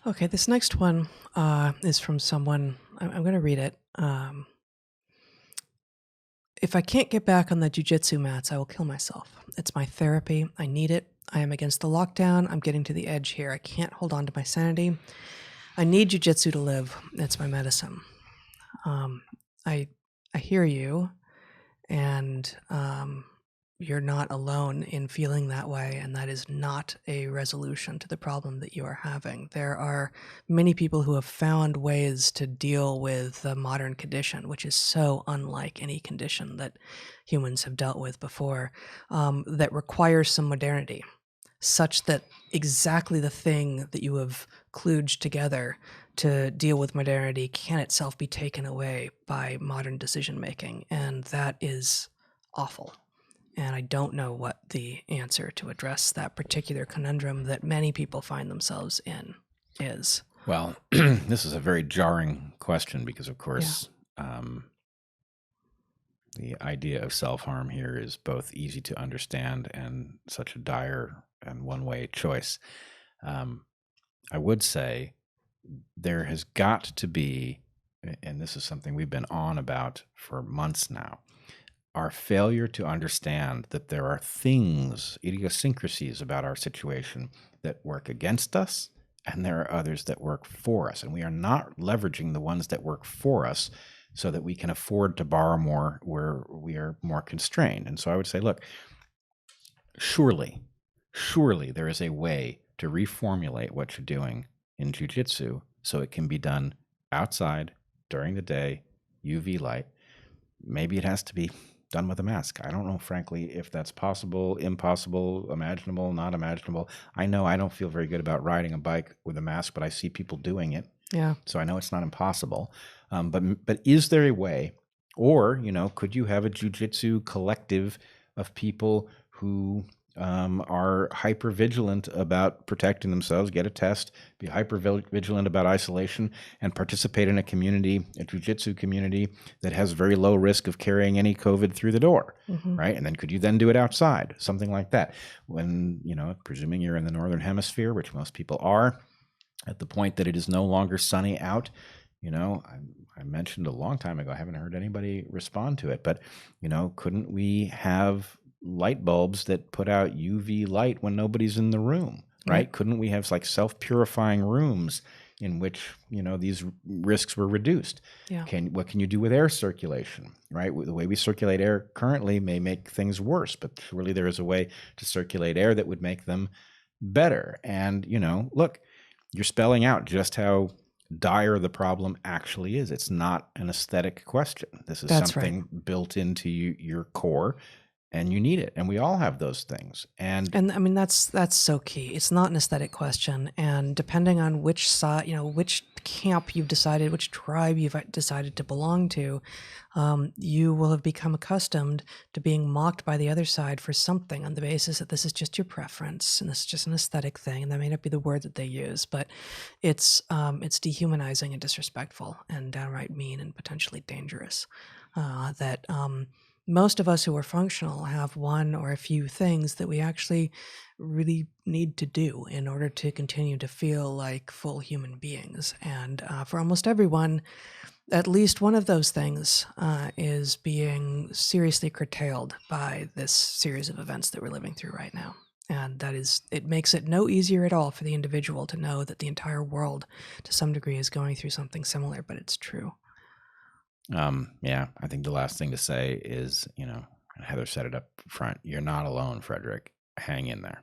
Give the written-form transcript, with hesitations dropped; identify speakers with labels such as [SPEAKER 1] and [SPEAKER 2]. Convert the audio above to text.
[SPEAKER 1] Okay, this next one is from someone. I'm going to read it. If I can't get back on the Jiu Jitsu mats, I will kill myself. It's my therapy. I need it. I am against the lockdown. I'm getting to the edge here. I can't hold on to my sanity. I need Jiu Jitsu to live. It's my medicine. Um, I I hear you, and you're not alone in feeling that way, and that is not a resolution to the problem that you are having. There are many people who have found ways to deal with the modern condition, which is so unlike any condition that humans have dealt with before, that requires some modernity, such that exactly the thing that you have kludged together to deal with modernity can itself be taken away by modern decision making. And that is awful. And I don't know what the answer to address that particular conundrum that many people find themselves in is.
[SPEAKER 2] Well, this is a very jarring question because, of course, the idea of self-harm here is both easy to understand and such a dire and one-way choice. I would say there has got to be, and this is something we've been on about for months now, our failure to understand that there are things, idiosyncrasies about our situation that work against us, and there are others that work for us. And we are not leveraging the ones that work for us so that we can afford to borrow more where we are more constrained. And so I would say, look, surely there is a way to reformulate what you're doing in jiu-jitsu so it can be done outside during the day, UV light. Maybe it has to be done with a mask. I don't know, frankly, if that's possible, impossible, imaginable, not imaginable. I know I don't feel very good about riding a bike with a mask, but I see people doing it.
[SPEAKER 1] Yeah.
[SPEAKER 2] So I know it's not impossible. But is there a way, or, could you have a jiu-jitsu collective of people who are hyper vigilant about protecting themselves, get a test, be hyper vigilant about isolation, and participate in a community, a jiu-jitsu community that has very low risk of carrying any COVID through the door, right? And then could you then do it outside, something like that? When, presuming you're in the Northern Hemisphere, which most people are, at the point that it is no longer sunny out, I mentioned a long time ago, I haven't heard anybody respond to it, but, couldn't we have light bulbs that put out UV light when nobody's in the room, right? Couldn't we have like self-purifying rooms in which, these risks were reduced?
[SPEAKER 1] Yeah.
[SPEAKER 2] What can you do with air circulation, right? The way we circulate air currently may make things worse, but surely there is a way to circulate air that would make them better. And, look, you're spelling out just how dire the problem actually is. It's not an aesthetic question. This is something built into your core, and you need it. And we all have those things. And
[SPEAKER 1] I mean, that's so key. It's not an aesthetic question. And depending on which side, which camp you've decided, which tribe you've decided to belong to, you will have become accustomed to being mocked by the other side for something on the basis that this is just your preference and this is just an aesthetic thing. And that may not be the word that they use, but it's dehumanizing and disrespectful and downright mean and potentially dangerous. Most of us who are functional have one or a few things that we actually really need to do in order to continue to feel like full human beings. And for almost everyone, at least one of those things is being seriously curtailed by this series of events that we're living through right now. And it makes it no easier at all for the individual to know that the entire world, to some degree, is going through something similar, but it's true.
[SPEAKER 2] I think the last thing to say is, Heather said it up front. You're not alone, Frederick. Hang in there.